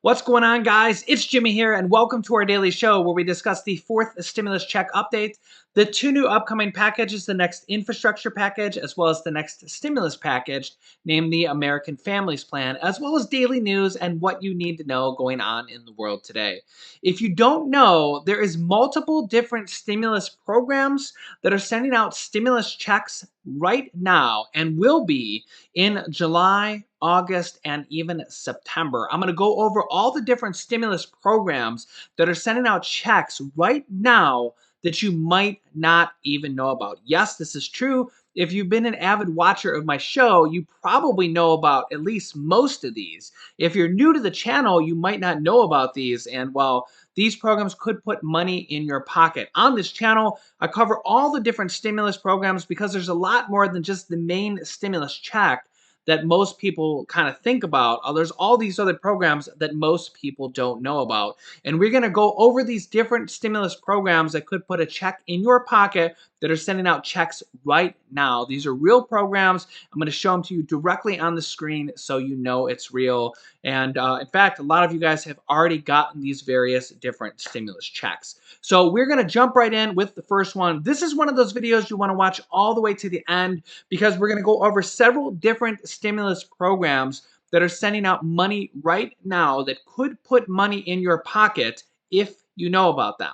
What's going on, guys? It's Jimmy here, and welcome to our daily show where we discuss the fourth stimulus check update, the two new upcoming packages, the next infrastructure package, as well as the next stimulus package, named the American Families Plan, as well as daily news and what you need to know going on in the world today. If you don't know, there is multiple different stimulus programs that are sending out stimulus checks right now and will be in July, August, and even September. I'm going to go over all the different stimulus programs that are sending out checks right now that you might not even know about. Yes, this is true. If you've been an avid watcher of my show, you probably know about at least most of these. If you're new to the channel, you might not know about these, and well, these programs could put money in your pocket. On this channel, I cover all the different stimulus programs because there's a lot more than just the main stimulus check that most people kind of think about. There's all these other programs that most people don't know about. And we're going to go over these different stimulus programs that could put a check in your pocket that are sending out checks right now. These are real programs. I'm going to show them to you directly on the screen so you know it's real. And in fact, a lot of you guys have already gotten these various different stimulus checks. So we're going to jump right in with the first one. This is one of those videos you want to watch all the way to the end because we're going to go over several different stimulus programs that are sending out money right now that could put money in your pocket if you know about them.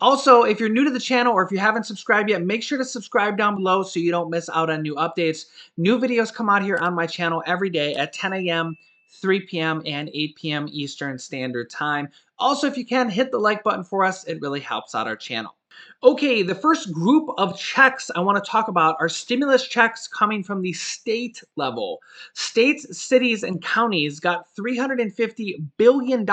Also, if you're new to the channel or if you haven't subscribed yet, make sure to subscribe down below so you don't miss out on new updates. New videos come out here on my channel every day at 10 a.m., 3 p.m., and 8 p.m. Eastern Standard Time. Also, if you can, hit the like button for us. It really helps out our channel. Okay, the first group of checks I want to talk about are stimulus checks coming from the state level. States, cities, and counties got $350 billion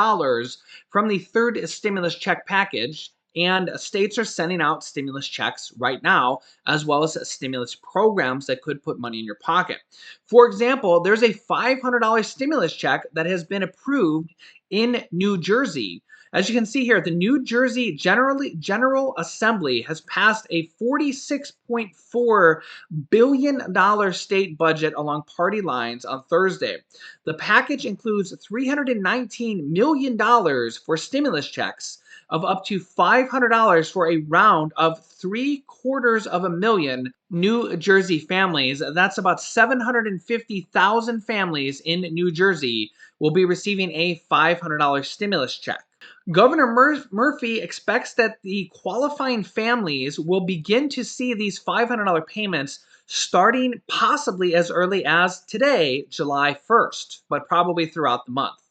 from the third stimulus check package, and states are sending out stimulus checks right now, as well as stimulus programs that could put money in your pocket. For example, there's a $500 stimulus check that has been approved in New Jersey. As you can see here, the New Jersey General Assembly has passed a $46.4 billion state budget along party lines on Thursday. The package includes $319 million for stimulus checks of up to $500 for a round of 750,000 New Jersey families. That's about 750,000 families in New Jersey will be receiving a $500 stimulus check. Governor Murphy expects that the qualifying families will begin to see these $500 payments starting possibly as early as today, July 1st, but probably throughout the month.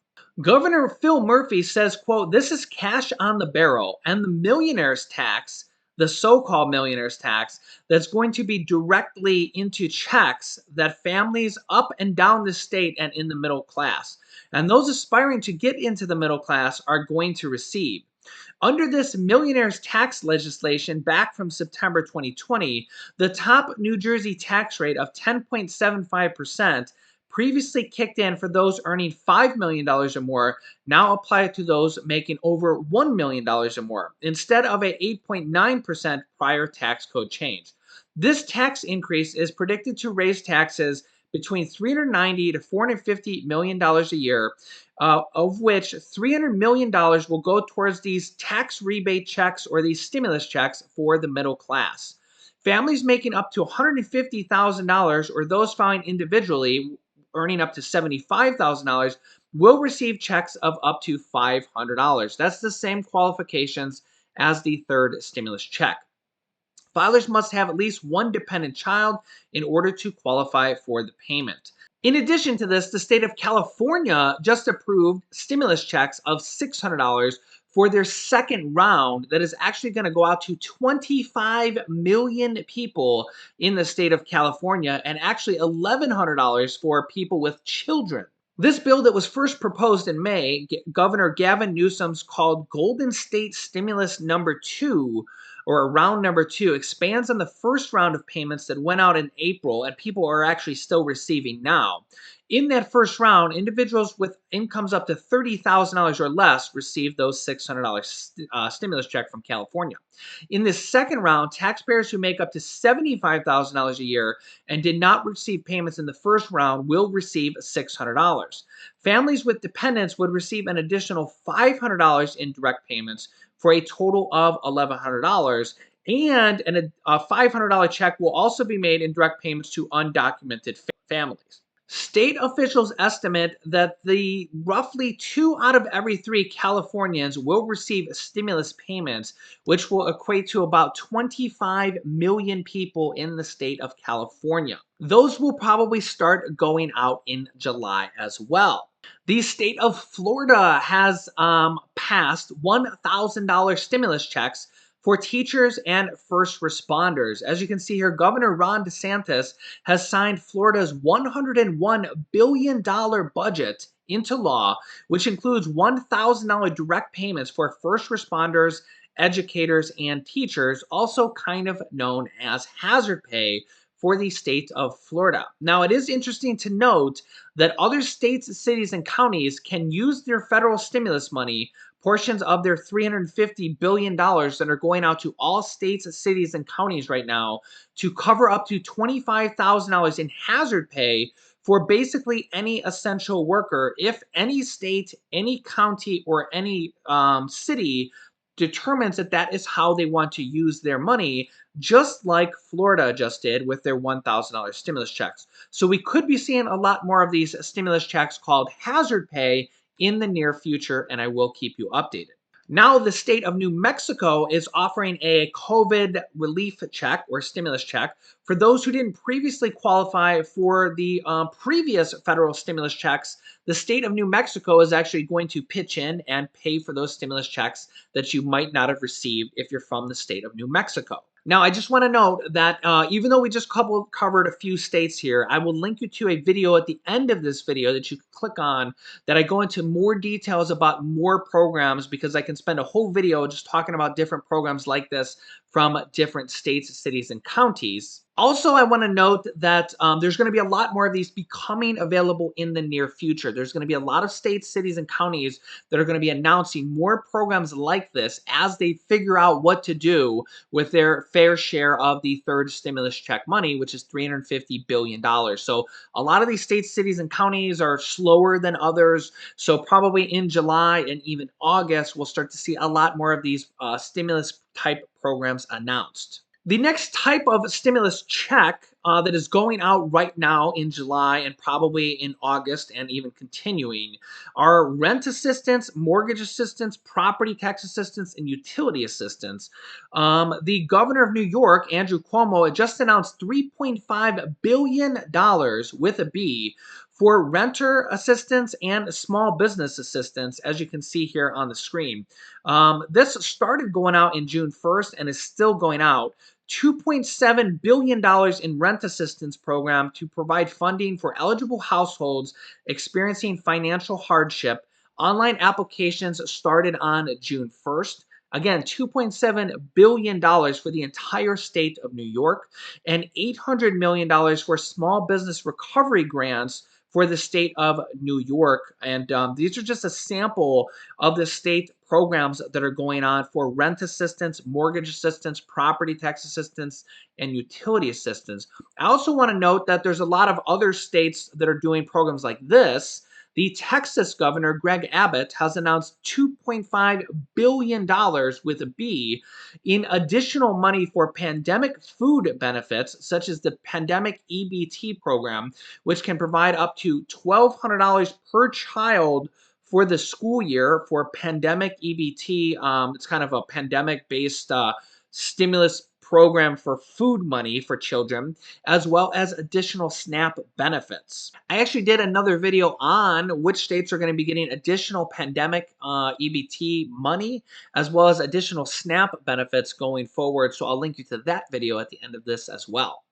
Governor Phil Murphy says, quote, "This is cash on the barrel, and the millionaire's tax, the so-called millionaire's tax, that's going to be directly into checks that families up and down the state and in the middle class, and those aspiring to get into the middle class are going to receive." Under this millionaire's tax legislation back from September 2020, the top New Jersey tax rate of 10.75% previously kicked in for those earning $5 million or more, now apply to those making over $1 million or more, instead of a 8.9% prior tax code change. This tax increase is predicted to raise taxes between $390 to $450 million a year, of which $300 million will go towards these tax rebate checks or these stimulus checks for the middle class. Families making up to $150,000 or those filing individually earning up to $75,000 will receive checks of up to $500. That's the same qualifications as the third stimulus check. Filers must have at least one dependent child in order to qualify for the payment. In addition to this, the state of California just approved stimulus checks of $600 for their second round that is actually going to go out to 25 million people in the state of California, and actually $1,100 for people with children. This bill that was first proposed in May, Governor Gavin Newsom's called Golden State Stimulus Number 2, or round number 2, expands on the first round of payments that went out in April and people are actually still receiving now. In that first round, individuals with incomes up to $30,000 or less received those $600 stimulus check from California. In the second round, taxpayers who make up to $75,000 a year and did not receive payments in the first round will receive $600. Families with dependents would receive an additional $500 in direct payments for a total of $1,100. And a $500 check will also be made in direct payments to undocumented families. State officials estimate that the roughly 2 out of every 3 Californians will receive stimulus payments, which will equate to about 25 million people in the state of California. Those will probably start going out in July as well. The state of Florida has passed $1,000 stimulus checks for teachers and first responders. As you can see here, Governor Ron DeSantis has signed Florida's $101 billion budget into law, which includes $1,000 direct payments for first responders, educators, and teachers, also kind of known as hazard pay for the state of Florida. Now, it is interesting to note that other states, cities, and counties can use their federal stimulus money, portions of their $350 billion that are going out to all states, cities, and counties right now, to cover up to $25,000 in hazard pay for basically any essential worker if any state, any county, or any city determines that that is how they want to use their money, just like Florida just did with their $1,000 stimulus checks. So we could be seeing a lot more of these stimulus checks called hazard pay in the near future, and I will keep you updated. Now, the state of New Mexico is offering a COVID relief check or stimulus check for those who didn't previously qualify for the previous federal stimulus checks. The state of New Mexico is actually going to pitch in and pay for those stimulus checks that you might not have received if you're from the state of New Mexico. Now, I just want to note that even though we just covered a few states here, I will link you to a video at the end of this video that you can click on that I go into more details about more programs, because I can spend a whole video just talking about different programs like this from different states, cities, and counties. Also, I want to note that there's going to be a lot more of these becoming available in the near future. There's going to be a lot of states, cities, and counties that are going to be announcing more programs like this as they figure out what to do with their fair share of the third stimulus check money, which is $350 billion. So a lot of these states, cities, and counties are slower than others. So probably in July and even August, we'll start to see a lot more of these stimulus type programs announced. The next type of stimulus check that is going out right now in July and probably in August and even continuing are rent assistance, mortgage assistance, property tax assistance, and utility assistance. The governor of New York, Andrew Cuomo, just announced $3.5 billion with a B for renter assistance and small business assistance, as you can see here on the screen. This started going out in June 1st and is still going out. $2.7 billion in rent assistance program to provide funding for eligible households experiencing financial hardship. Online applications started on June 1st. Again, $2.7 billion for the entire state of New York, and $800 million for small business recovery grants for the state of New York. And these are just a sample of the state programs that are going on for rent assistance, mortgage assistance, property tax assistance, and utility assistance. I also want to note that there's a lot of other states that are doing programs like this. The Texas governor, Greg Abbott, has announced $2.5 billion with a B in additional money for pandemic food benefits, such as the Pandemic EBT program, which can provide up to $1,200 per child for the school year for pandemic EBT. It's kind of a pandemic-based stimulus program for food money for children, as well as additional SNAP benefits. I actually did another video on which states are going to be getting additional pandemic EBT money, as well as additional SNAP benefits going forward. So I'll link you to that video at the end of this as well.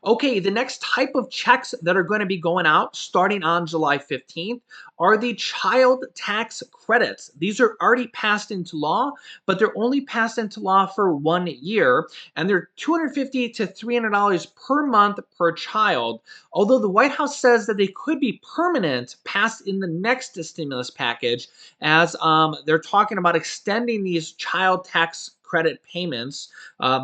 Okay, the next type of checks that are going to be going out starting on July 15th are the child tax credits. These are already passed into law, but they're only passed into law for 1 year, and they're $250 to $300 per month per child. Although the White House says that they could be permanent passed in the next stimulus package, as they're talking about extending these child tax credit payments,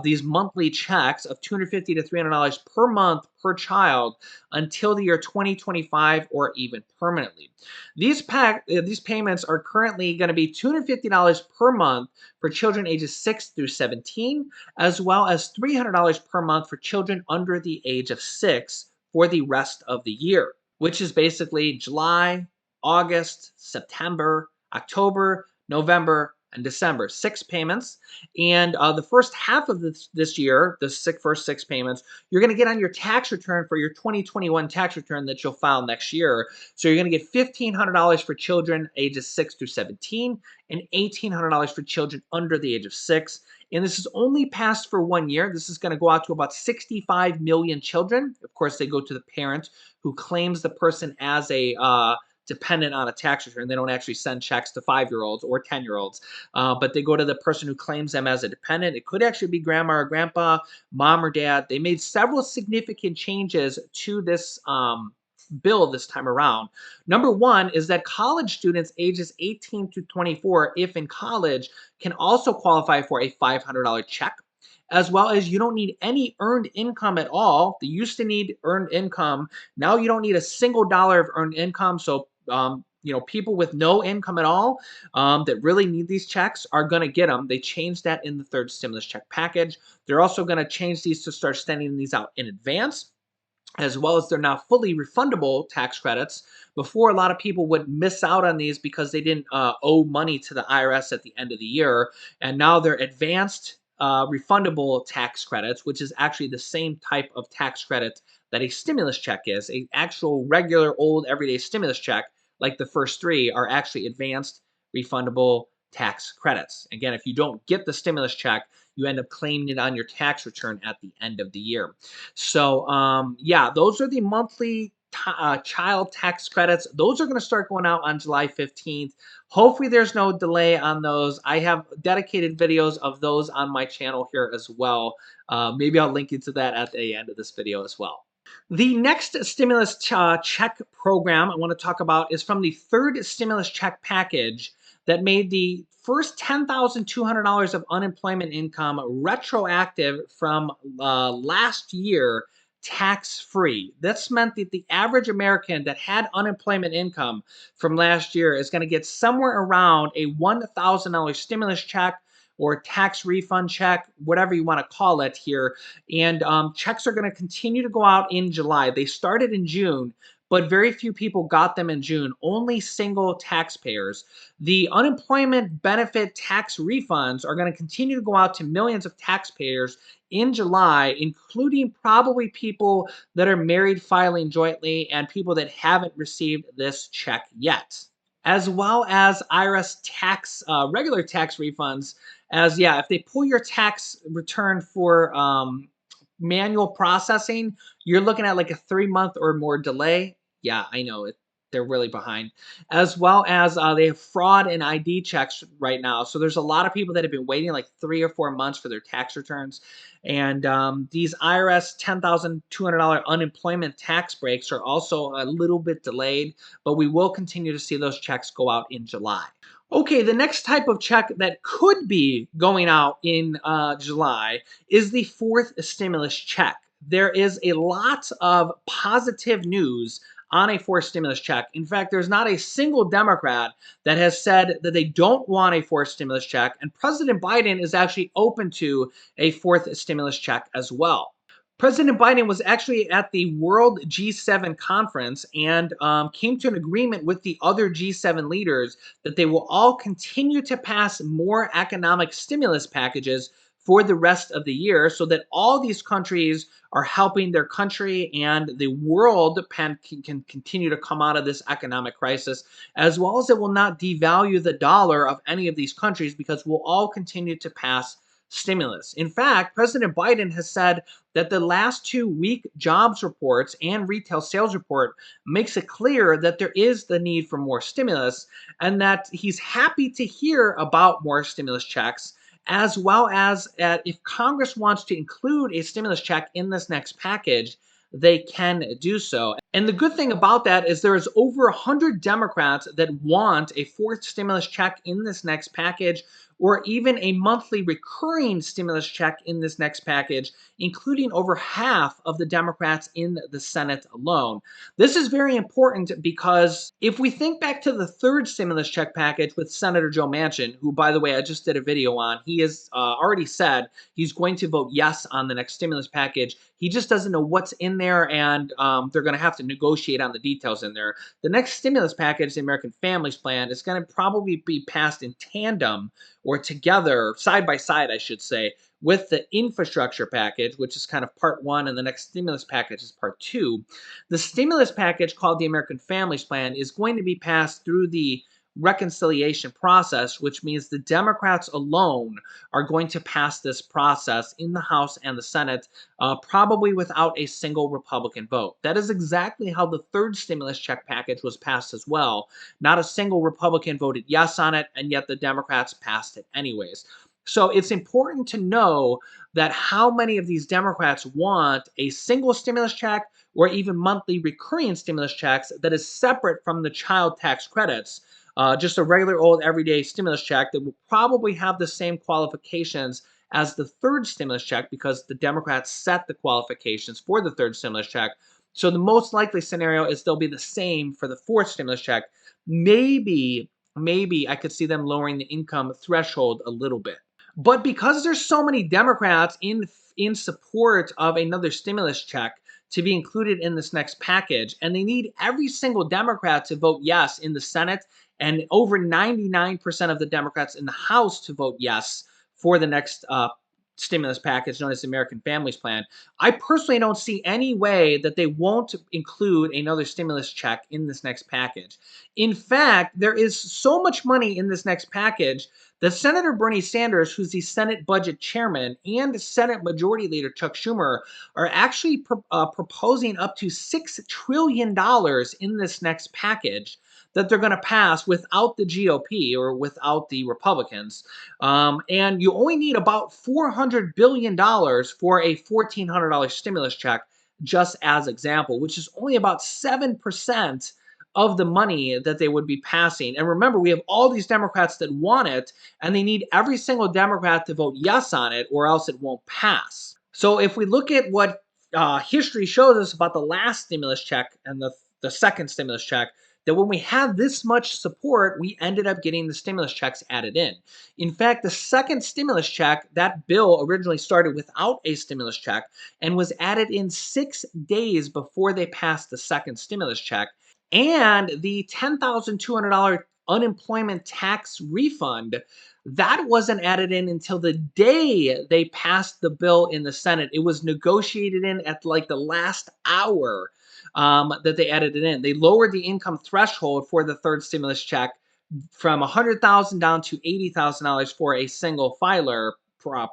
these monthly checks of $250 to $300 per month per child until the year 2025 or even permanently. These payments are currently going to be $250 per month for children ages 6 through 17, as well as $300 per month for children under the age of 6 for the rest of the year, which is basically July, August, September, October, November, and December. 6 payments. And the first half of this year, the first 6 payments, you're going to get on your tax return for your 2021 tax return that you'll file next year. So you're going to get $1,500 for children ages 6 through 17 and $1,800 for children under the age of 6. And this is only passed for 1 year. This is going to go out to about 65 million children. Of course, they go to the parent who claims the person as a dependent on a tax return. They don't actually send checks to 5-year-olds or 10-year-olds, but they go to the person who claims them as a dependent. It could actually be grandma or grandpa, mom or dad. They made several significant changes to this bill this time around. Number one is that college students ages 18 to 24, if in college, can also qualify for a $500 check, as well as you don't need any earned income at all. They used to need earned income. Now you don't need a single dollar of earned income. So, people with no income at all that really need these checks are going to get them. They changed that in the third stimulus check package. They're also going to change these to start sending these out in advance, as well as they're now fully refundable tax credits. Before, a lot of people would miss out on these because they didn't owe money to the IRS at the end of the year. And now they're advanced refundable tax credits, which is actually the same type of tax credit that a stimulus check is. A actual regular old everyday stimulus check, like the first three, are actually advanced refundable tax credits. Again, if you don't get the stimulus check, you end up claiming it on your tax return at the end of the year. So, yeah, those are the monthly child tax credits. Those are going to start going out on July 15th. Hopefully, there's no delay on those. I have dedicated videos of those on my channel here as well. Maybe I'll link you to that at the end of this video as well. The next stimulus check program I want to talk about is from the third stimulus check package that made the first $10,200 of unemployment income retroactive from last year tax-free. This meant that the average American that had unemployment income from last year is going to get somewhere around a $1,000 stimulus check or tax refund check, whatever you want to call it here. And checks are going to continue to go out in July. They started in June, but very few people got them in June, only single taxpayers. The unemployment benefit tax refunds are going to continue to go out to millions of taxpayers in July, including probably people that are married filing jointly and people that haven't received this check yet, as well as IRS tax, regular tax refunds. As yeah, if they pull your tax return for manual processing, you're looking at like a 3-month or more delay. Yeah, I know it. They're really behind, as well as they have fraud and ID checks right now. So there's a lot of people that have been waiting like 3 or 4 months for their tax returns. And these IRS $10,200 unemployment tax breaks are also a little bit delayed, but we will continue to see those checks go out in July. Okay, the next type of check that could be going out in July is the fourth stimulus check. There is a lot of positive news on a fourth stimulus check. In fact, there's not a single Democrat that has said that they don't want a fourth stimulus check, and President Biden is actually open to a fourth stimulus check as well. President Biden was actually at the World G7 conference and came to an agreement with the other G7 leaders that they will all continue to pass more economic stimulus packages for the rest of the year so that all these countries are helping their country and the world can continue to come out of this economic crisis, as well as it will not devalue the dollar of any of these countries because we'll all continue to pass stimulus. In fact, President Biden has said that the last 2 week jobs reports and retail sales report makes it clear that there is the need for more stimulus and that he's happy to hear about more stimulus checks, as well as if Congress wants to include a stimulus check in this next package, they can do so. And the good thing about that is there is over 100 Democrats that want a fourth stimulus check in this next package, or even a monthly recurring stimulus check in this next package, including over half of the Democrats in the Senate alone. This is very important because if we think back to the third stimulus check package with Senator Joe Manchin, who, by the way, I just did a video on, he has already said he's going to vote yes on the next stimulus package. He just doesn't know what's in there, and they're going to have to negotiate on the details in there. The next stimulus package, the American Families Plan, is going to probably be passed in tandem or together, side by side, I should say, with the infrastructure package, which is kind of part one, and the next stimulus package is part two. The stimulus package, called the American Families Plan, is going to be passed through the reconciliation process, which means the Democrats alone are going to pass this process in the House and the Senate, probably without a single Republican vote. That is exactly how the third stimulus check package was passed as well. Not a single Republican voted yes on it, and yet the Democrats passed it anyways. So it's important to know that how many of these Democrats want a single stimulus check or even monthly recurring stimulus checks that is separate from the child tax credits. Just a regular old everyday stimulus check that will probably have the same qualifications as the third stimulus check because the Democrats set the qualifications for the third stimulus check. So the most likely scenario is they'll be the same for the fourth stimulus check. Maybe I could see them lowering the income threshold a little bit. But because there's so many Democrats in support of another stimulus check to be included in this next package, and they need every single Democrat to vote yes in the Senate and over 99% of the Democrats in the House to vote yes for the next stimulus package known as the American Families Plan, I personally don't see any way that they won't include another stimulus check in this next package. In fact, there is so much money in this next package that Senator Bernie Sanders, who's the Senate Budget Chairman, and Senate Majority Leader Chuck Schumer are actually proposing up to $6 trillion in this next package that they're going to pass without the GOP or without the Republicans. And you only need about $400 billion for a $1,400 stimulus check, just as example, which is only about 7% of the money that they would be passing. And remember, we have all these Democrats that want it, and they need every single Democrat to vote yes on it, or else it won't pass. So if we look at what history shows us about the last stimulus check and the second stimulus check, that when we had this much support, we ended up getting the stimulus checks added in. In fact, the second stimulus check, that bill originally started without a stimulus check and was added in 6 days before they passed the second stimulus check. And the $10,200 unemployment tax refund, that wasn't added in until the day they passed the bill in the Senate. It was negotiated in at like the last hour that they added it in. They lowered the income threshold for the third stimulus check from $100,000 down to $80,000 for a single filer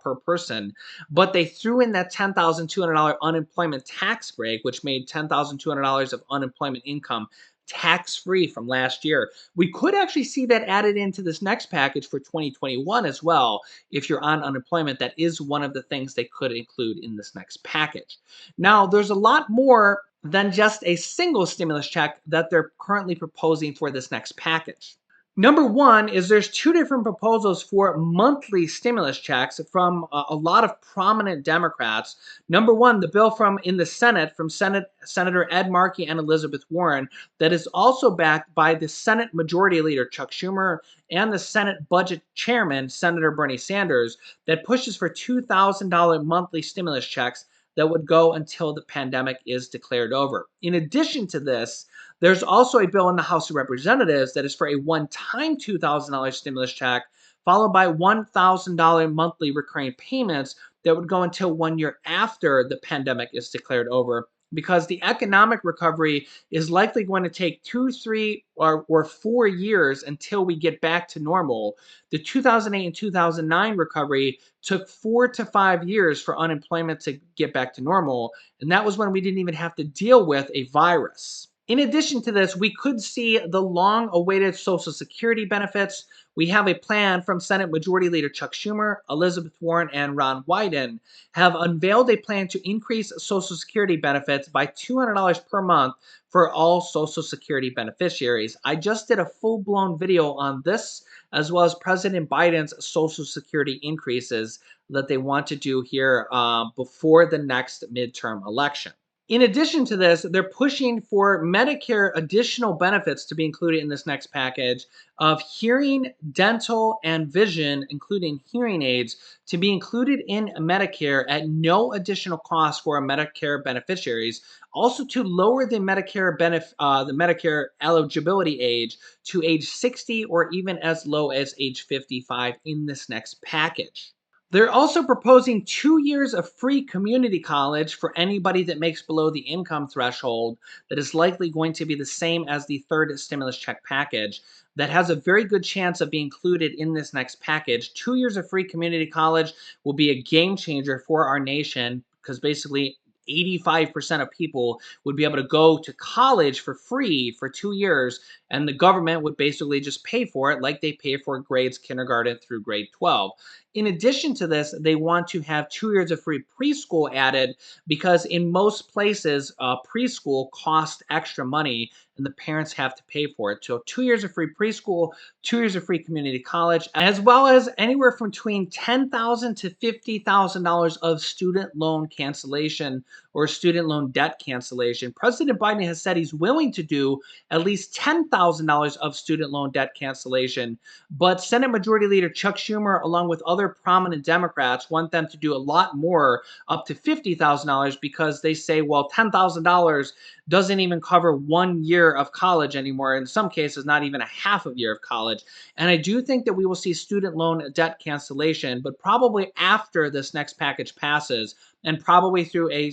per person, but they threw in that $10,200 unemployment tax break, which made $10,200 of unemployment income tax-free from last year. We could actually see that added into this next package for 2021 as well. If you're on unemployment, that is one of the things they could include in this next package. Now, there's a lot more than just a single stimulus check that they're currently proposing for this next package. Number one is there's two different proposals for monthly stimulus checks from a lot of prominent Democrats. Number one, the bill from in the Senate from Senator Ed Markey and Elizabeth Warren that is also backed by the Senate Majority Leader Chuck Schumer and the Senate Budget Chairman Senator Bernie Sanders that pushes for $2,000 monthly stimulus checks that would go until the pandemic is declared over. In addition to this, there's also a bill in the House of Representatives that is for a one-time $2,000 stimulus check, followed by $1,000 monthly recurring payments that would go until 1 year after the pandemic is declared over, because the economic recovery is likely going to take 2, 3, or 4 years until we get back to normal. The 2008 and 2009 recovery took 4 to 5 years for unemployment to get back to normal, and that was when we didn't even have to deal with a virus. In addition to this, we could see the long awaited Social Security benefits. We have a plan from Senate Majority Leader Chuck Schumer, Elizabeth Warren, and Ron Wyden have unveiled a plan to increase Social Security benefits by $200 per month for all Social Security beneficiaries. I just did a full-blown video on this, as well as President Biden's Social Security increases that they want to do here before the next midterm election. In addition to this, they're pushing for Medicare additional benefits to be included in this next package of hearing, dental, and vision, including hearing aids, to be included in Medicare at no additional cost for Medicare beneficiaries. Also, to lower the the Medicare eligibility age to age 60 or even as low as age 55 in this next package. They're also proposing 2 years of free community college for anybody that makes below the income threshold, that is likely going to be the same as the third stimulus check package. That has a very good chance of being included in this next package. 2 years of free community college will be a game changer for our nation, because basically 85% of people would be able to go to college for free for 2 years, and the government would basically just pay for it like they pay for grades kindergarten through grade 12. In addition to this, they want to have 2 years of free preschool added, because in most places, preschool costs extra money and the parents have to pay for it. So 2 years of free preschool, 2 years of free community college, as well as anywhere from between $10,000 to $50,000 of student loan cancellation or student loan debt cancellation. President Biden has said he's willing to do at least $10,000 of student loan debt cancellation, but Senate Majority Leader Chuck Schumer, along with other prominent Democrats, want them to do a lot more, up to $50,000, because they say, well, $10,000 doesn't even cover 1 year of college anymore. In some cases, not even a half a year of college. And I do think that we will see student loan debt cancellation, but probably after this next package passes, and probably through a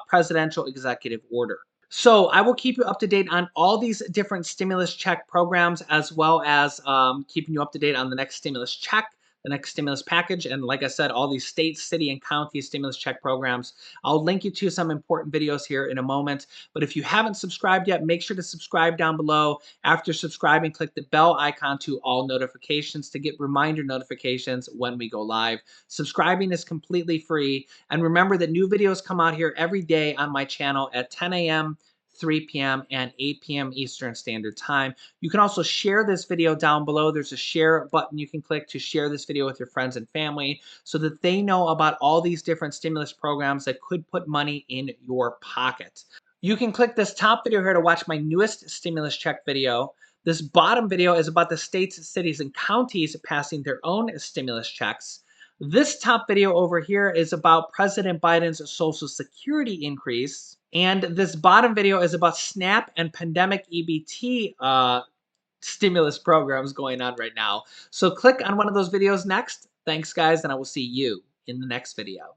presidential executive order. So I will keep you up to date on all these different stimulus check programs, as well as keeping you up to date on the next stimulus check, the next stimulus package, and like I said, all these state, city, and county stimulus check programs. I'll link you to some important videos here in a moment. But if you haven't subscribed yet, make sure to subscribe down below. After subscribing, click the bell icon to all notifications to get reminder notifications when we go live. Subscribing is completely free. And remember that new videos come out here every day on my channel at 10 a.m., 3 p.m., and 8 p.m. Eastern Standard Time. You can also share this video down below. There's a share button you can click to share this video with your friends and family, so that they know about all these different stimulus programs that could put money in your pocket. You can click this top video here to watch my newest stimulus check video. This bottom video is about the states, cities, and counties passing their own stimulus checks. This top video over here is about President Biden's Social Security increase. And this bottom video is about SNAP and pandemic EBT stimulus programs going on right now. So click on one of those videos next. Thanks, guys, and I will see you in the next video.